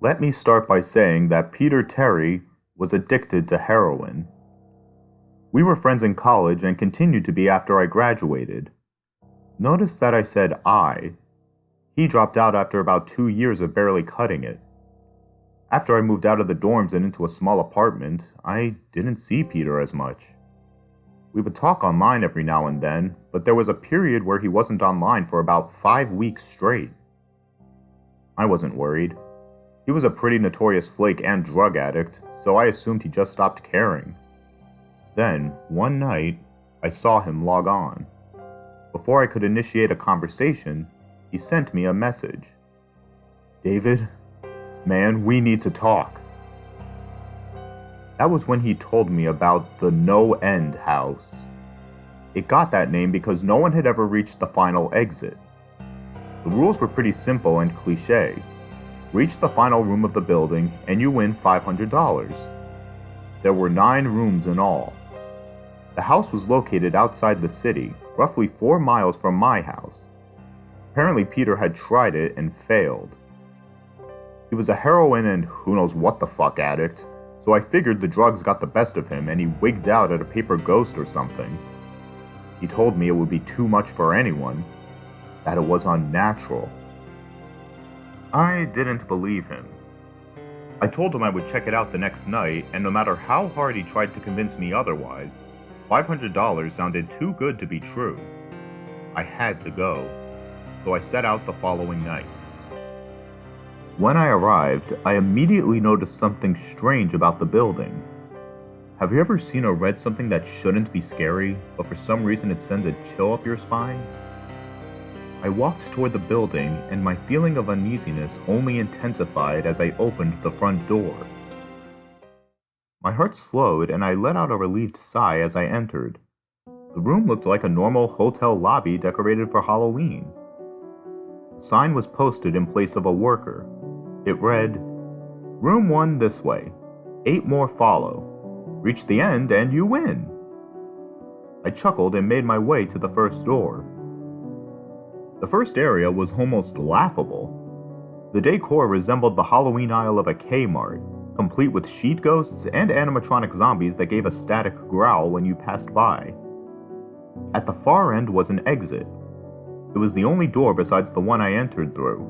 Let me start by saying that Peter Terry was addicted to heroin. We were friends in college and continued to be after I graduated. Notice that I said I. He dropped out after about 2 years of barely cutting it. After I moved out of the dorms and into a small apartment, I didn't see Peter as much. We would talk online every now and then, but there was a period where he wasn't online for about 5 weeks straight. I wasn't worried. He was a pretty notorious flake and drug addict, so I assumed he just stopped caring. Then, one night, I saw him log on. Before I could initiate a conversation, he sent me a message. "David, man, we need to talk." That was when he told me about the No End House. It got that name because no one had ever reached the final exit. The rules were pretty simple and cliché. Reach the final room of the building and you win $500. There were 9 rooms in all. The house was located outside the city, roughly 4 miles from my house. Apparently Peter had tried it and failed. He was a heroin and who knows what the fuck addict, so I figured the drugs got the best of him and he wigged out at a paper ghost or something. He told me it would be too much for anyone, that it was unnatural. I didn't believe him. I told him I would check it out the next night, and no matter how hard he tried to convince me otherwise, $500 sounded too good to be true. I had to go, so I set out the following night. When I arrived, I immediately noticed something strange about the building. Have you ever seen or read something that shouldn't be scary, but for some reason it sends a chill up your spine? I walked toward the building, and my feeling of uneasiness only intensified as I opened the front door. My heart slowed, and I let out a relieved sigh as I entered. The room looked like a normal hotel lobby decorated for Halloween. The sign was posted in place of a worker. It read, "Room 1 this way. 8 more follow. Reach the end and you win." I chuckled and made my way to the first door. The first area was almost laughable. The decor resembled the Halloween aisle of a Kmart, complete with sheet ghosts and animatronic zombies that gave a static growl when you passed by. At the far end was an exit. It was the only door besides the one I entered through.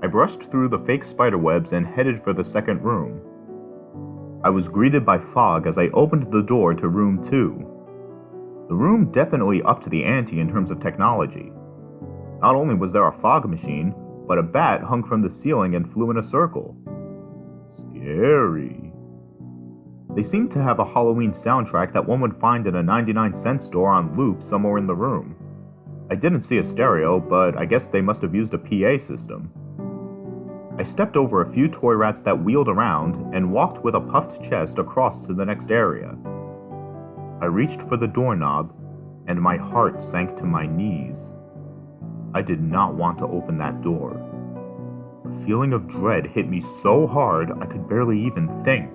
I brushed through the fake spiderwebs and headed for the second room. I was greeted by fog as I opened the door to room 2. The room definitely upped the ante in terms of technology. Not only was there a fog machine, but a bat hung from the ceiling and flew in a circle. Scary. They seemed to have a Halloween soundtrack that one would find in a 99-cent store on loop somewhere in the room. I didn't see a stereo, but I guess they must have used a PA system. I stepped over a few toy rats that wheeled around and walked with a puffed chest across to the next area. I reached for the doorknob, and my heart sank to my knees. I did not want to open that door. A feeling of dread hit me so hard I could barely even think.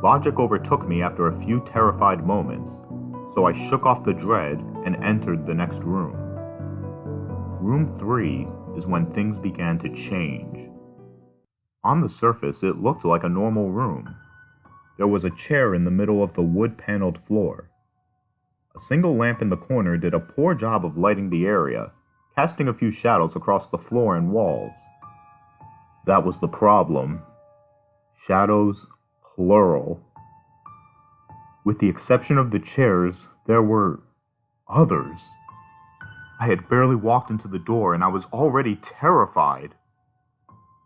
Logic overtook me after a few terrified moments, so I shook off the dread and entered the next room. Room 3 is when things began to change. On the surface, it looked like a normal room. There was a chair in the middle of the wood-paneled floor. A single lamp in the corner did a poor job of lighting the area, casting a few shadows across the floor and walls. That was the problem. Shadows, plural. With the exception of the chairs, there were others. I had barely walked into the door and I was already terrified.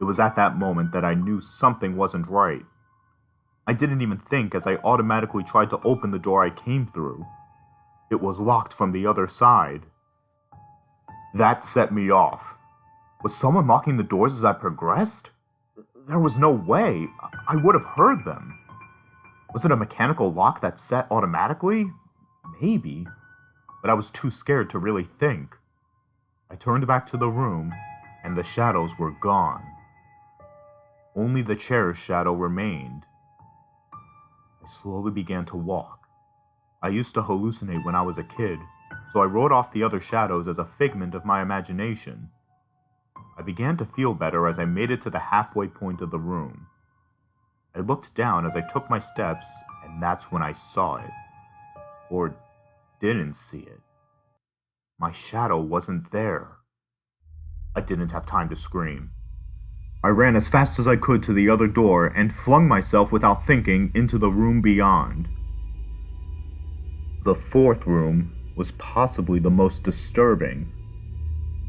It was at that moment that I knew something wasn't right. I didn't even think as I automatically tried to open the door I came through. It was locked from the other side. That set me off. Was someone locking the doors as I progressed? There was no way. I would have heard them. Was it a mechanical lock that set automatically? Maybe. But I was too scared to really think. I turned back to the room, and the shadows were gone. Only the chair's shadow remained. I slowly began to walk. I used to hallucinate when I was a kid, so I wrote off the other shadows as a figment of my imagination. I began to feel better as I made it to the halfway point of the room. I looked down as I took my steps, and that's when I saw it. Or didn't see it. My shadow wasn't there. I didn't have time to scream. I ran as fast as I could to the other door and flung myself without thinking into the room beyond. The fourth room was possibly the most disturbing.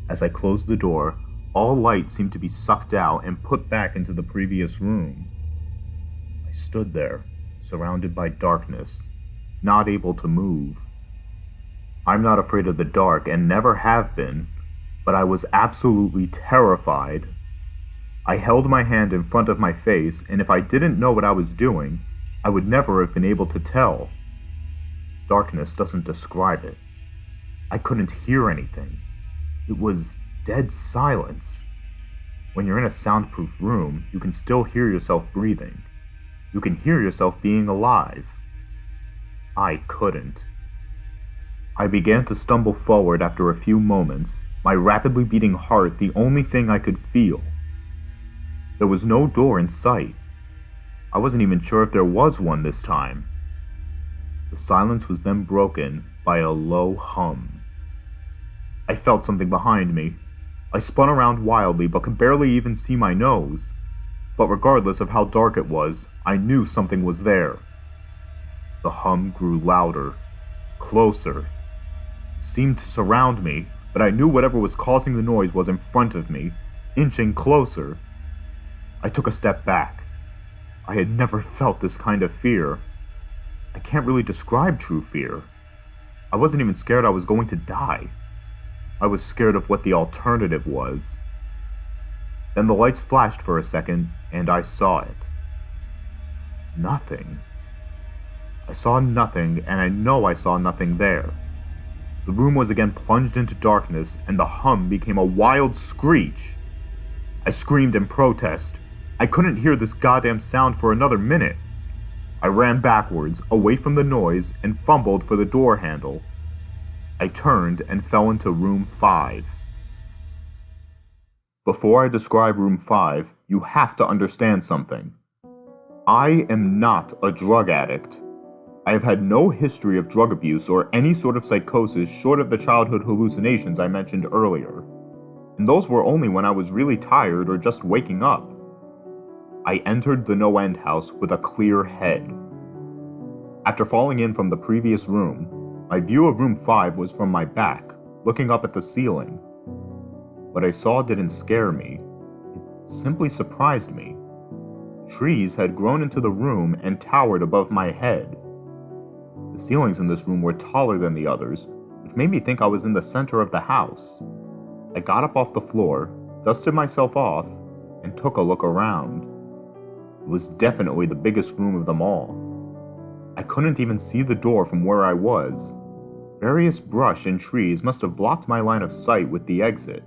As I closed the door, all light seemed to be sucked out and put back into the previous room. I stood there, surrounded by darkness, not able to move. I'm not afraid of the dark and never have been, but I was absolutely terrified. I held my hand in front of my face, and if I didn't know what I was doing, I would never have been able to tell. Darkness doesn't describe it. I couldn't hear anything. It was dead silence. When you're in a soundproof room, you can still hear yourself breathing. You can hear yourself being alive. I couldn't. I began to stumble forward after a few moments, my rapidly beating heart the only thing I could feel. There was no door in sight. I wasn't even sure if there was one this time. The silence was then broken by a low hum. I felt something behind me. I spun around wildly but could barely even see my nose. But regardless of how dark it was, I knew something was there. The hum grew louder, closer. It seemed to surround me, but I knew whatever was causing the noise was in front of me, inching closer. I took a step back. I had never felt this kind of fear. I can't really describe true fear. I wasn't even scared I was going to die. I was scared of what the alternative was. Then the lights flashed for a second, and I saw it. Nothing. I saw nothing, and I know I saw nothing there. The room was again plunged into darkness, and the hum became a wild screech. I screamed in protest. I couldn't hear this goddamn sound for another minute. I ran backwards, away from the noise, and fumbled for the door handle. I turned and fell into room 5. Before I describe room 5, you have to understand something. I am not a drug addict. I have had no history of drug abuse or any sort of psychosis short of the childhood hallucinations I mentioned earlier. And those were only when I was really tired or just waking up. I entered the no-end house with a clear head. After falling in from the previous room, my view of room 5 was from my back, looking up at the ceiling. What I saw didn't scare me. It simply surprised me. Trees had grown into the room and towered above my head. The ceilings in this room were taller than the others, which made me think I was in the center of the house. I got up off the floor, dusted myself off, and took a look around. It was definitely the biggest room of them all. I couldn't even see the door from where I was. Various brush and trees must have blocked my line of sight with the exit.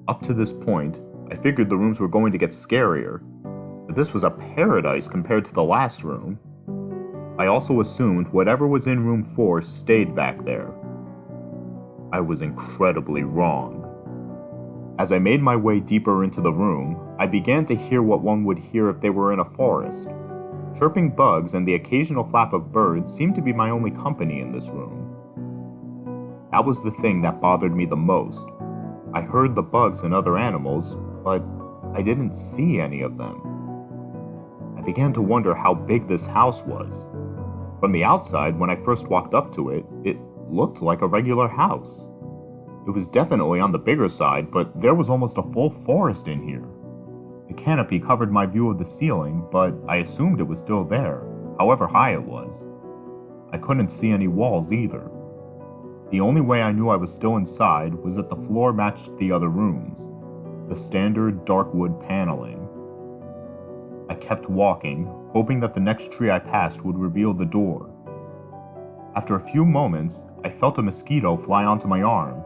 Up to this point, I figured the rooms were going to get scarier, but this was a paradise compared to the last room. I also assumed whatever was in room 4 stayed back there. I was incredibly wrong. As I made my way deeper into the room, I began to hear what one would hear if they were in a forest. Chirping bugs and the occasional flap of birds seemed to be my only company in this room. That was the thing that bothered me the most. I heard the bugs and other animals, but I didn't see any of them. I began to wonder how big this house was. From the outside, when I first walked up to it, it looked like a regular house. It was definitely on the bigger side, but there was almost a full forest in here. The canopy covered my view of the ceiling, but I assumed it was still there, however high it was. I couldn't see any walls either. The only way I knew I was still inside was that the floor matched the other rooms, the standard dark wood paneling. I kept walking, hoping that the next tree I passed would reveal the door. After a few moments, I felt a mosquito fly onto my arm.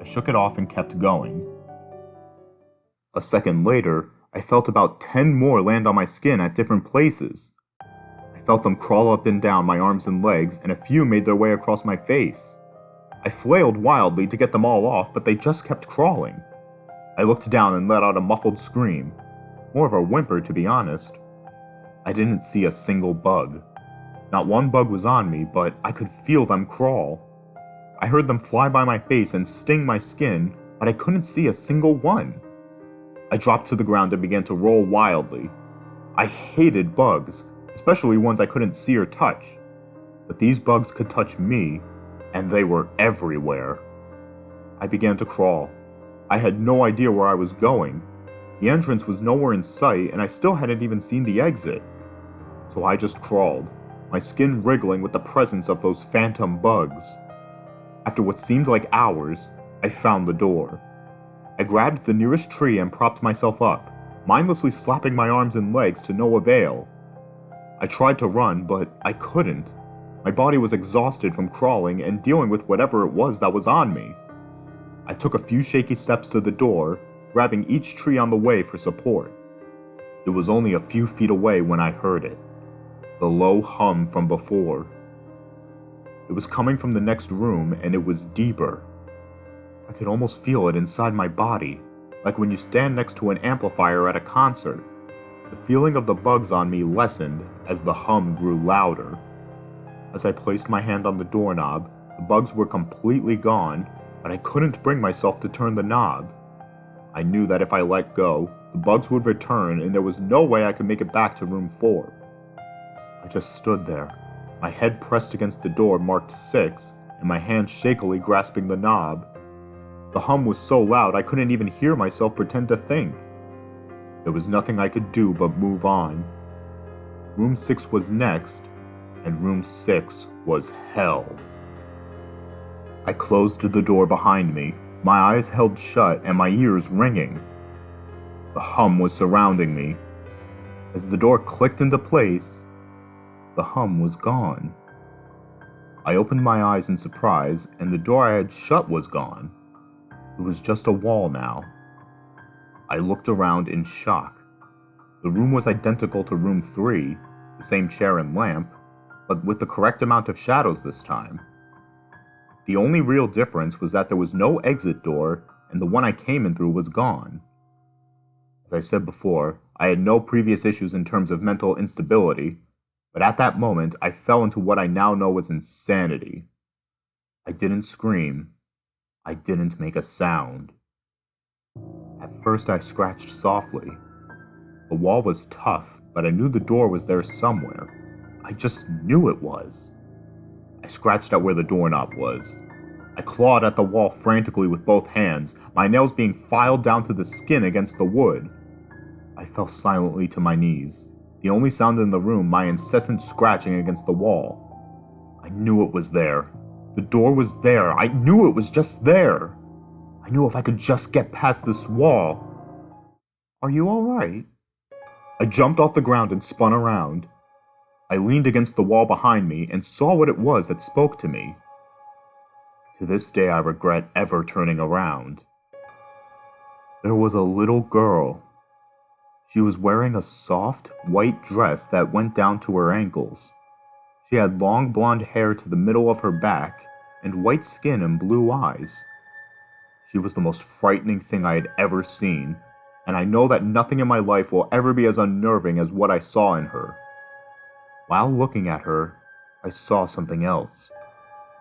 I shook it off and kept going. A second later, I felt about 10 more land on my skin at different places. I felt them crawl up and down my arms and legs, and a few made their way across my face. I flailed wildly to get them all off, but they just kept crawling. I looked down and let out a muffled scream. More of a whimper, to be honest. I didn't see a single bug. Not one bug was on me, but I could feel them crawl. I heard them fly by my face and sting my skin, but I couldn't see a single one. I dropped to the ground and began to roll wildly. I hated bugs, especially ones I couldn't see or touch. But these bugs could touch me, and they were everywhere. I began to crawl. I had no idea where I was going. The entrance was nowhere in sight, and I still hadn't even seen the exit. So I just crawled, my skin wriggling with the presence of those phantom bugs. After what seemed like hours, I found the door. I grabbed the nearest tree and propped myself up, mindlessly slapping my arms and legs to no avail. I tried to run, but I couldn't. My body was exhausted from crawling and dealing with whatever it was that was on me. I took a few shaky steps to the door, grabbing each tree on the way for support. It was only a few feet away when I heard it. The low hum from before. It was coming from the next room, and it was deeper. I could almost feel it inside my body, like when you stand next to an amplifier at a concert. The feeling of the bugs on me lessened as the hum grew louder. As I placed my hand on the doorknob, the bugs were completely gone, but I couldn't bring myself to turn the knob. I knew that if I let go, the bugs would return and there was no way I could make it back to room 4. I just stood there, my head pressed against the door marked 6, and my hand shakily grasping the knob. The hum was so loud I couldn't even hear myself pretend to think. There was nothing I could do but move on. Room 6 was next, and room 6 was hell. I closed the door behind me, my eyes held shut and my ears ringing. The hum was surrounding me. As the door clicked into place, the hum was gone. I opened my eyes in surprise, and the door I had shut was gone. It was just a wall now. I looked around in shock. The room was identical to room 3, the same chair and lamp, but with the correct amount of shadows this time. The only real difference was that there was no exit door, and the one I came in through was gone. As I said before, I had no previous issues in terms of mental instability, but at that moment I fell into what I now know as insanity. I didn't scream. I didn't make a sound. At first I scratched softly. The wall was tough, but I knew the door was there somewhere. I just knew it was. I scratched at where the doorknob was. I clawed at the wall frantically with both hands, my nails being filed down to the skin against the wood. I fell silently to my knees, the only sound in the room my incessant scratching against the wall. I knew it was there. The door was there. I knew it was just there. I knew if I could just get past this wall. "Are you all right?" I jumped off the ground and spun around. I leaned against the wall behind me and saw what it was that spoke to me. To this day I regret ever turning around. There was a little girl. She was wearing a soft, white dress that went down to her ankles. She had long blonde hair to the middle of her back, and white skin and blue eyes. She was the most frightening thing I had ever seen, and I know that nothing in my life will ever be as unnerving as what I saw in her. While looking at her, I saw something else.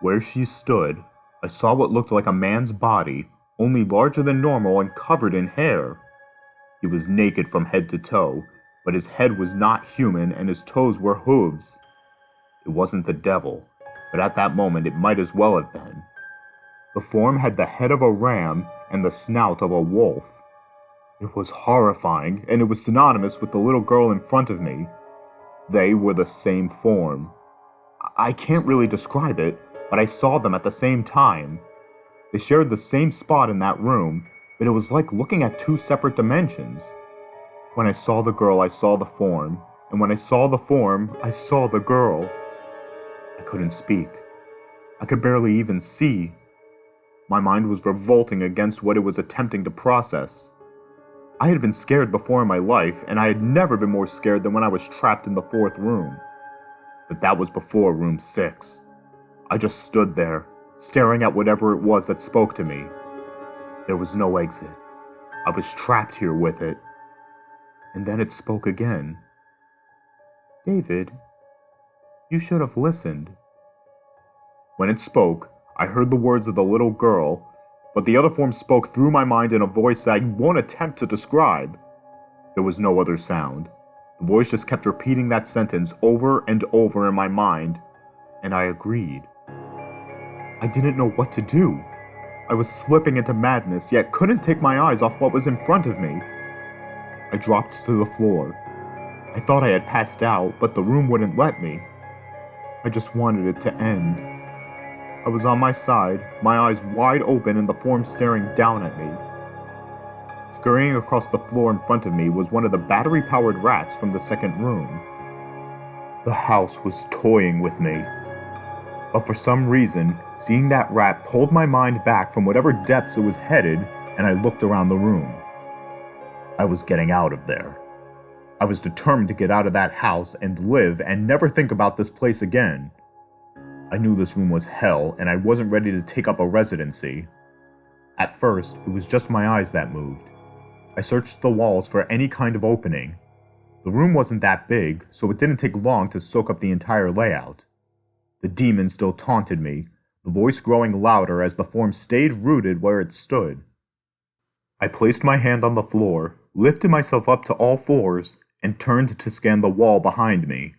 Where she stood, I saw what looked like a man's body, only larger than normal and covered in hair. He was naked from head to toe, but his head was not human and his toes were hooves. It wasn't the devil, but at that moment it might as well have been. The form had the head of a ram and the snout of a wolf. It was horrifying, and it was synonymous with the little girl in front of me. They were the same form. I can't really describe it, but I saw them at the same time. They shared the same spot in that room, but it was like looking at two separate dimensions. When I saw the girl, I saw the form, and when I saw the form, I saw the girl. I couldn't speak. I could barely even see. My mind was revolting against what it was attempting to process. I had been scared before in my life, and I had never been more scared than when I was trapped in the 4th room. But that was before room 6. I just stood there, staring at whatever it was that spoke to me. There was no exit. I was trapped here with it. And then it spoke again. "David, you should have listened." When it spoke, I heard the words of the little girl, but the other form spoke through my mind in a voice that I won't attempt to describe. There was no other sound. The voice just kept repeating that sentence over and over in my mind, and I agreed. I didn't know what to do. I was slipping into madness, yet couldn't take my eyes off what was in front of me. I dropped to the floor. I thought I had passed out, but the room wouldn't let me. I just wanted it to end. I was on my side, my eyes wide open and the form staring down at me. Scurrying across the floor in front of me was one of the battery-powered rats from the second room. The house was toying with me. But for some reason, seeing that rat pulled my mind back from whatever depths it was headed, and I looked around the room. I was getting out of there. I was determined to get out of that house and live and never think about this place again. I knew this room was hell, and I wasn't ready to take up a residency. At first, it was just my eyes that moved. I searched the walls for any kind of opening. The room wasn't that big, so it didn't take long to soak up the entire layout. The demon still taunted me, the voice growing louder as the form stayed rooted where it stood. I placed my hand on the floor, lifted myself up to all fours, and turned to scan the wall behind me.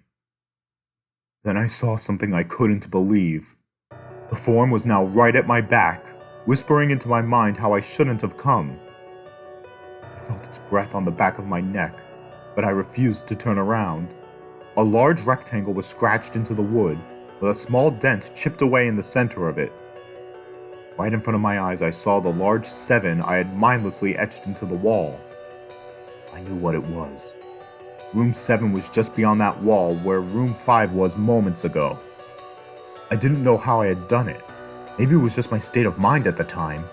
Then I saw something I couldn't believe. The form was now right at my back, whispering into my mind how I shouldn't have come. I felt its breath on the back of my neck, but I refused to turn around. A large rectangle was scratched into the wood, with a small dent chipped away in the center of it. Right in front of my eyes, I saw the large 7 I had mindlessly etched into the wall. I knew what it was. Room 7 was just beyond that wall where Room 5 was moments ago. I didn't know how I had done it. Maybe it was just my state of mind at the time,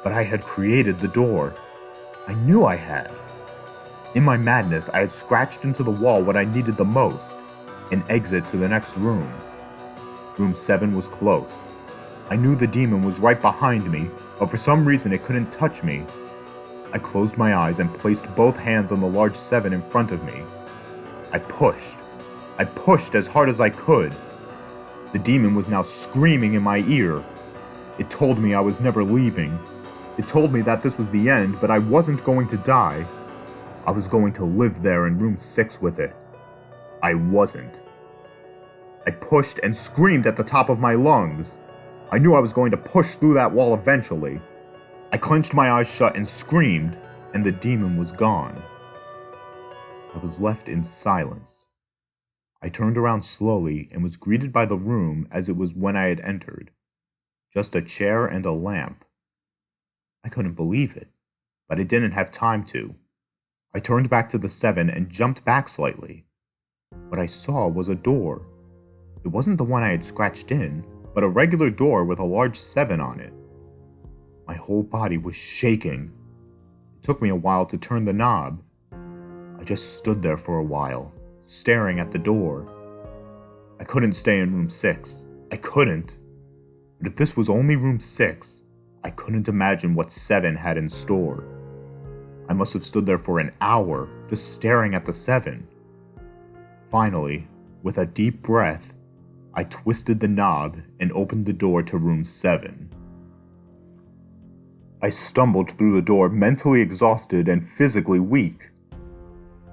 but I had created the door. I knew I had. In my madness, I had scratched into the wall what I needed the most, an exit to the next room. Room 7 was close. I knew the demon was right behind me, but for some reason it couldn't touch me. I closed my eyes and placed both hands on the large 7 in front of me. I pushed. I pushed as hard as I could. The demon was now screaming in my ear. It told me I was never leaving. It told me that this was the end, but I wasn't going to die. I was going to live there in room 6 with it. I wasn't. I pushed and screamed at the top of my lungs. I knew I was going to push through that wall eventually. I clenched my eyes shut and screamed, and the demon was gone. I was left in silence. I turned around slowly and was greeted by the room as it was when I had entered. Just a chair and a lamp. I couldn't believe it, but I didn't have time to. I turned back to the 7 and jumped back slightly. What I saw was a door. It wasn't the one I had scratched in, but a regular door with a large 7 on it. My whole body was shaking. It took me a while to turn the knob. I just stood there for a while, staring at the door. I couldn't stay in room 6. I couldn't. But if this was only room 6, I couldn't imagine what 7 had in store. I must have stood there for an hour, just staring at the 7. Finally, with a deep breath, I twisted the knob and opened the door to room 7. I stumbled through the door, mentally exhausted and physically weak.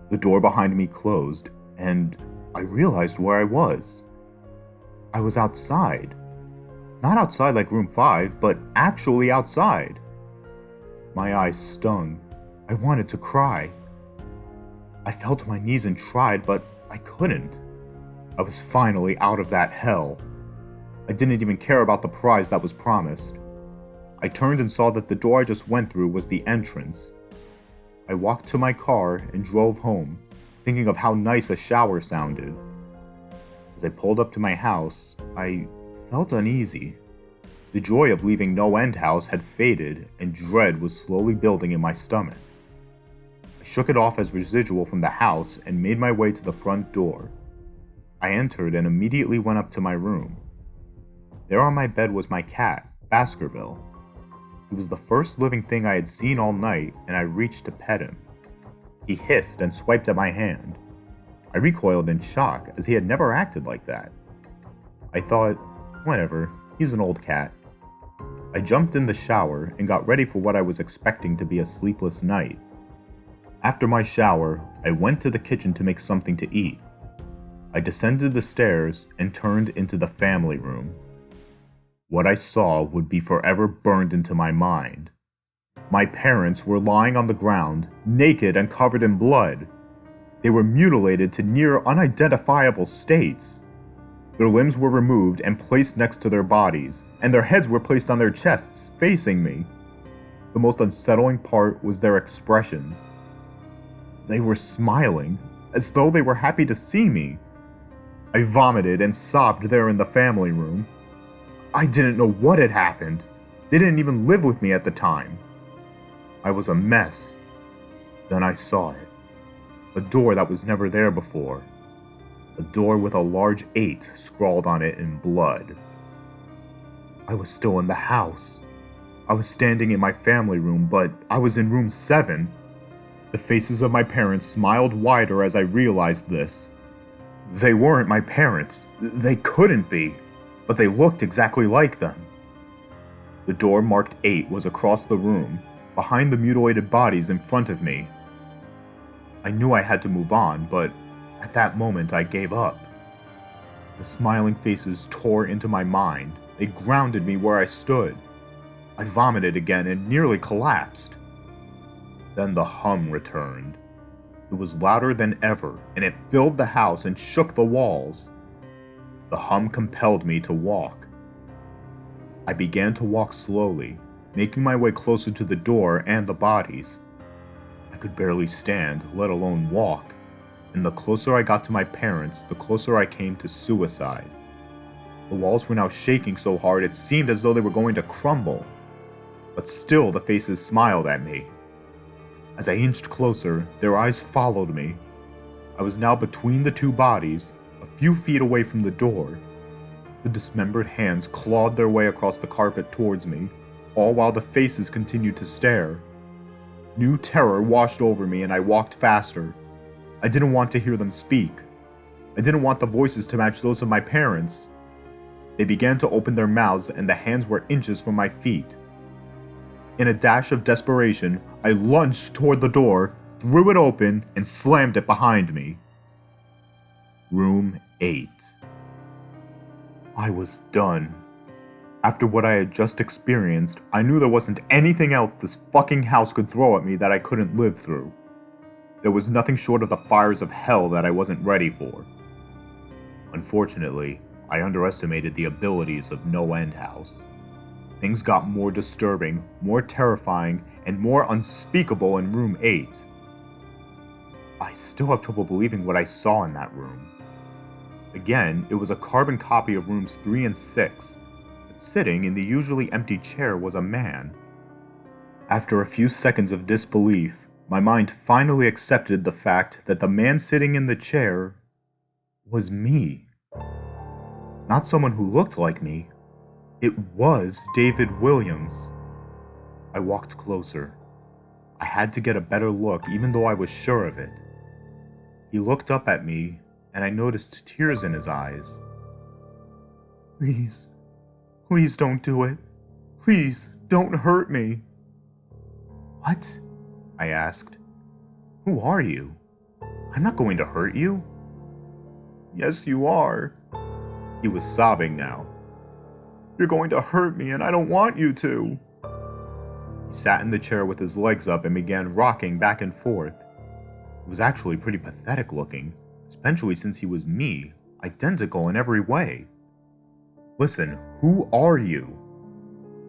The door behind me closed, and I realized where I was. I was outside. Not outside like room 5, but actually outside. My eyes stung. I wanted to cry. I fell to my knees and tried, but I couldn't. I was finally out of that hell. I didn't even care about the prize that was promised. I turned and saw that the door I just went through was the entrance. I walked to my car and drove home, thinking of how nice a shower sounded. As I pulled up to my house, I felt uneasy. The joy of leaving No End House had faded, and dread was slowly building in my stomach. I shook it off as residual from the house and made my way to the front door. I entered and immediately went up to my room. There on my bed was my cat, Baskerville. He was the first living thing I had seen all night, and I reached to pet him. He hissed and swiped at my hand. I recoiled in shock, as he had never acted like that. I thought, whatever, he's an old cat. I jumped in the shower and got ready for what I was expecting to be a sleepless night. After my shower, I went to the kitchen to make something to eat. I descended the stairs and turned into the family room. What I saw would be forever burned into my mind. My parents were lying on the ground, naked and covered in blood. They were mutilated to near unidentifiable states. Their limbs were removed and placed next to their bodies, and their heads were placed on their chests, facing me. The most unsettling part was their expressions. They were smiling, as though they were happy to see me. I vomited and sobbed there in the family room. I didn't know what had happened. They didn't even live with me at the time. I was a mess. Then I saw it. A door that was never there before. A door with a large 8 scrawled on it in blood. I was still in the house. I was standing in my family room, but I was in room 7. The faces of my parents smiled wider as I realized this. They weren't my parents. They couldn't be. But they looked exactly like them. The door marked 8 was across the room, behind the mutilated bodies in front of me. I knew I had to move on, but at that moment I gave up. The smiling faces tore into my mind. They grounded me where I stood. I vomited again and nearly collapsed. Then the hum returned. It was louder than ever, and it filled the house and shook the walls. The hum compelled me to walk. I began to walk slowly, making my way closer to the door and the bodies. I could barely stand, let alone walk, and the closer I got to my parents, the closer I came to suicide. The walls were now shaking so hard it seemed as though they were going to crumble. But still the faces smiled at me. As I inched closer, their eyes followed me. I was now between the two bodies, a few feet away from the door. The dismembered hands clawed their way across the carpet towards me, all while the faces continued to stare. New terror washed over me and I walked faster. I didn't want to hear them speak. I didn't want the voices to match those of my parents. They began to open their mouths and the hands were inches from my feet. In a dash of desperation, I lunged toward the door, threw it open, and slammed it behind me. Room 8. I was done. After what I had just experienced, I knew there wasn't anything else this fucking house could throw at me that I couldn't live through. There was nothing short of the fires of hell that I wasn't ready for. Unfortunately, I underestimated the abilities of No End House. Things got more disturbing, more terrifying, and more unspeakable in room 8. I still have trouble believing what I saw in that room. Again, it was a carbon copy of rooms 3 and 6. But sitting in the usually empty chair was a man. After a few seconds of disbelief, my mind finally accepted the fact that the man sitting in the chair was me. Not someone who looked like me. It was David Williams. I walked closer. I had to get a better look even though I was sure of it. He looked up at me and I noticed tears in his eyes. Please don't do it. Please don't hurt me. What? I asked. Who are you? I'm not going to hurt you. Yes, you are. He was sobbing now. You're going to hurt me and I don't want you to. He sat in the chair with his legs up and began rocking back and forth. It was actually pretty pathetic looking, especially since he was me, identical in every way. Listen, who are you?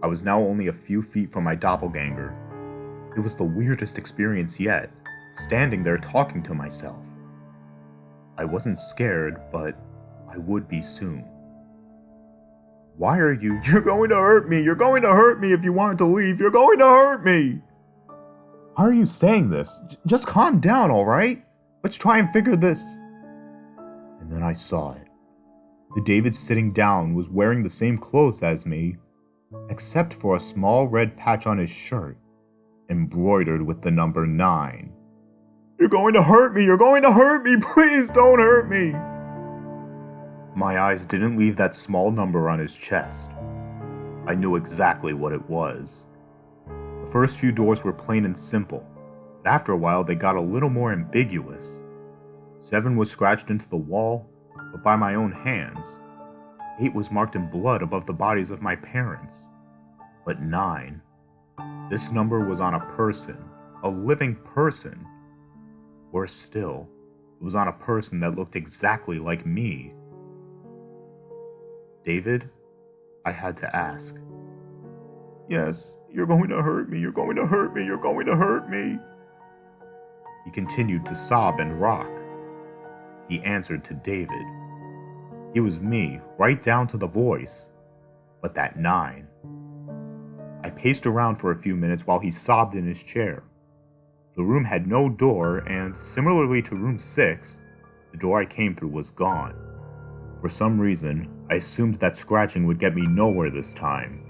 I was now only a few feet from my doppelganger. It was the weirdest experience yet, standing there talking to myself. I wasn't scared, but I would be soon. Why are you? You're going to hurt me! You're going to hurt me if you want to leave! You're going to hurt me! How are you saying this? Just calm down, alright? Let's try and figure this. And then I saw it. The David sitting down was wearing the same clothes as me, except for a small red patch on his shirt, embroidered with the number 9. "You're going to hurt me! You're going to hurt me! Please don't hurt me!" My eyes didn't leave that small number on his chest. I knew exactly what it was. The first few doors were plain and simple, but after a while they got a little more ambiguous. 7 was scratched into the wall, but by my own hands. 8 was marked in blood above the bodies of my parents. But 9, this number was on a person, a living person. Worse still, it was on a person that looked exactly like me. "David?" I had to ask. "Yes, you're going to hurt me, you're going to hurt me, you're going to hurt me." He continued to sob and rock. He answered to David. He was me, right down to the voice, but that 9. I paced around for a few minutes while he sobbed in his chair. The room had no door, and similarly to room 6, the door I came through was gone. For some reason, I assumed that scratching would get me nowhere this time.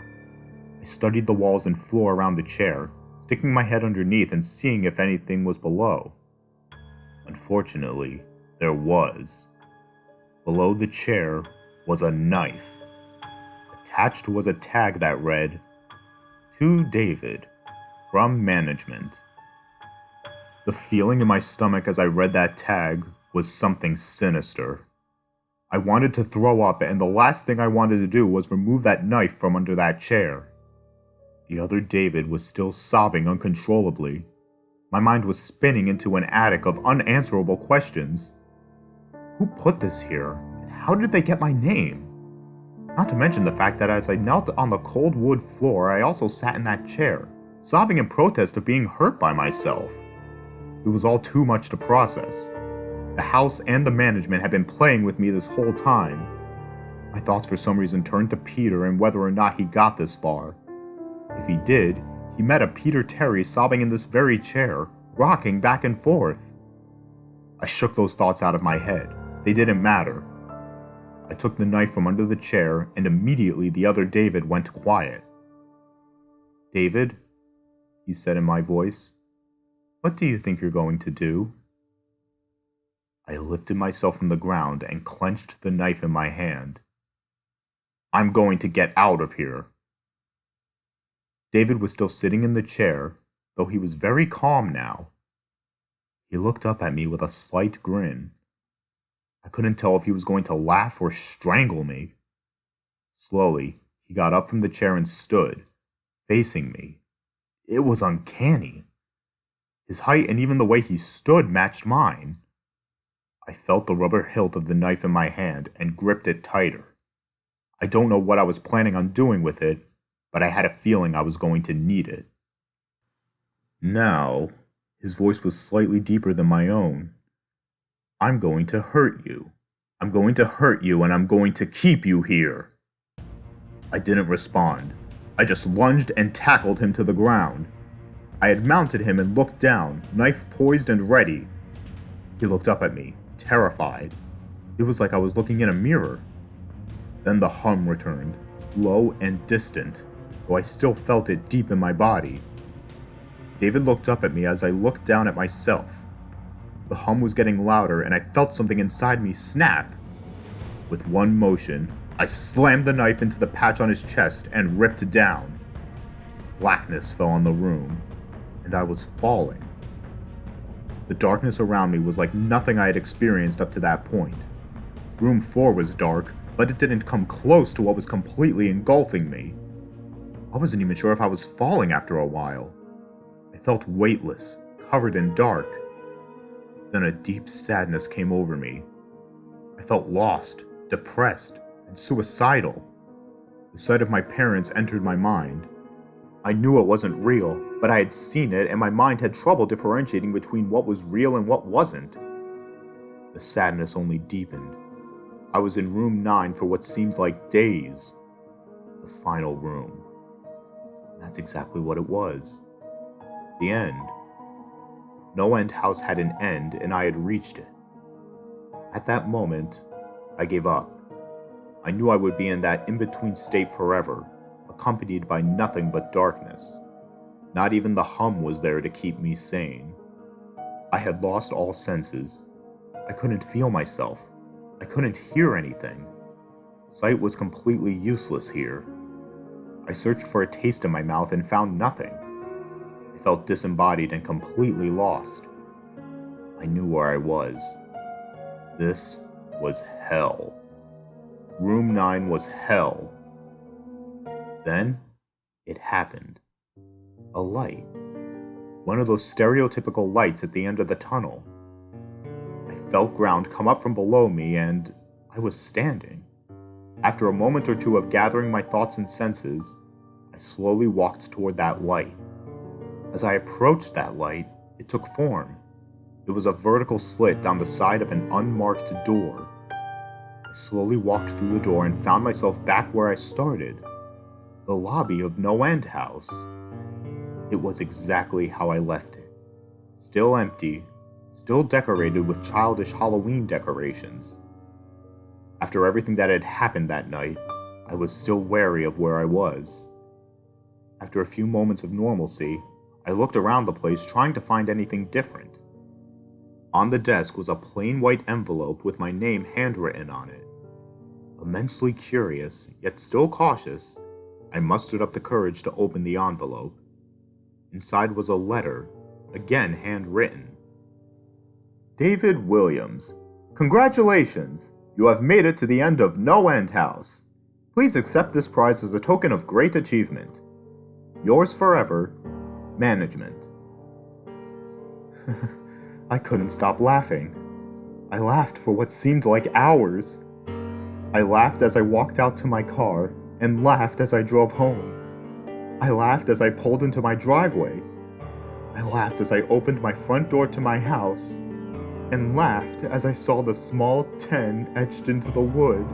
I studied the walls and floor around the chair, sticking my head underneath and seeing if anything was below. Unfortunately, there was. Below the chair was a knife. Attached was a tag that read, "To David, from management." The feeling in my stomach as I read that tag was something sinister. I wanted to throw up, and the last thing I wanted to do was remove that knife from under that chair. The other David was still sobbing uncontrollably. My mind was spinning into an attic of unanswerable questions. Who put this here, and how did they get my name? Not to mention the fact that as I knelt on the cold wood floor, I also sat in that chair, sobbing in protest of being hurt by myself. It was all too much to process. The house and the management had been playing with me this whole time. My thoughts for some reason turned to Peter and whether or not he got this far. If he did, he met a Peter Terry sobbing in this very chair, rocking back and forth. I shook those thoughts out of my head. They didn't matter. I took the knife from under the chair, and immediately the other David went quiet. "David," he said in my voice, "what do you think you're going to do?" I lifted myself from the ground and clenched the knife in my hand. "I'm going to get out of here." David was still sitting in the chair, though he was very calm now. He looked up at me with a slight grin. I couldn't tell if he was going to laugh or strangle me. Slowly, he got up from the chair and stood, facing me. It was uncanny. His height and even the way he stood matched mine. I felt the rubber hilt of the knife in my hand and gripped it tighter. I don't know what I was planning on doing with it, but I had a feeling I was going to need it. "Now," his voice was slightly deeper than my own, "I'm going to hurt you. I'm going to hurt you, and I'm going to keep you here." I didn't respond. I just lunged and tackled him to the ground. I had mounted him and looked down, knife poised and ready. He looked up at me, terrified. It was like I was looking in a mirror. Then the hum returned, low and distant, though I still felt it deep in my body. David looked up at me as I looked down at myself. The hum was getting louder, and I felt something inside me snap. With one motion, I slammed the knife into the patch on his chest and ripped down. Blackness fell on the room, and I was falling. The darkness around me was like nothing I had experienced up to that point. Room 4 was dark, but it didn't come close to what was completely engulfing me. I wasn't even sure if I was falling after a while. I felt weightless, covered in dark. Then a deep sadness came over me. I felt lost, depressed, and suicidal. The sight of my parents entered my mind. I knew it wasn't real, but I had seen it, and my mind had trouble differentiating between what was real and what wasn't. The sadness only deepened. I was in room 9 for what seemed like days. The final room. That's exactly what it was. The end. No End House had an end, and I had reached it. At that moment, I gave up. I knew I would be in that in-between state forever, a accompanied by nothing but darkness. Not even the hum was there to keep me sane. I had lost all senses. I couldn't feel myself. I couldn't hear anything. Sight was completely useless here. I searched for a taste in my mouth and found nothing. I felt disembodied and completely lost. I knew where I was. This was hell. Room 9 was hell. Then, it happened. A light. One of those stereotypical lights at the end of the tunnel. I felt ground come up from below me and I was standing. After a moment or two of gathering my thoughts and senses, I slowly walked toward that light. As I approached that light, it took form. It was a vertical slit down the side of an unmarked door. I slowly walked through the door and found myself back where I started, the lobby of No End House. It was exactly how I left it. Still empty, still decorated with childish Halloween decorations. After everything that had happened that night, I was still wary of where I was. After a few moments of normalcy, I looked around the place trying to find anything different. On the desk was a plain white envelope with my name handwritten on it. Immensely curious, yet still cautious, I mustered up the courage to open the envelope. Inside was a letter, again handwritten. David Williams, congratulations! You have made it to the end of No End House. Please accept this prize as a token of great achievement. Yours forever, Management. I couldn't stop laughing. I laughed for what seemed like hours. I laughed as I walked out to my car and laughed as I drove home. I laughed as I pulled into my driveway. I laughed as I opened my front door to my house and laughed as I saw the small 10 etched into the wood.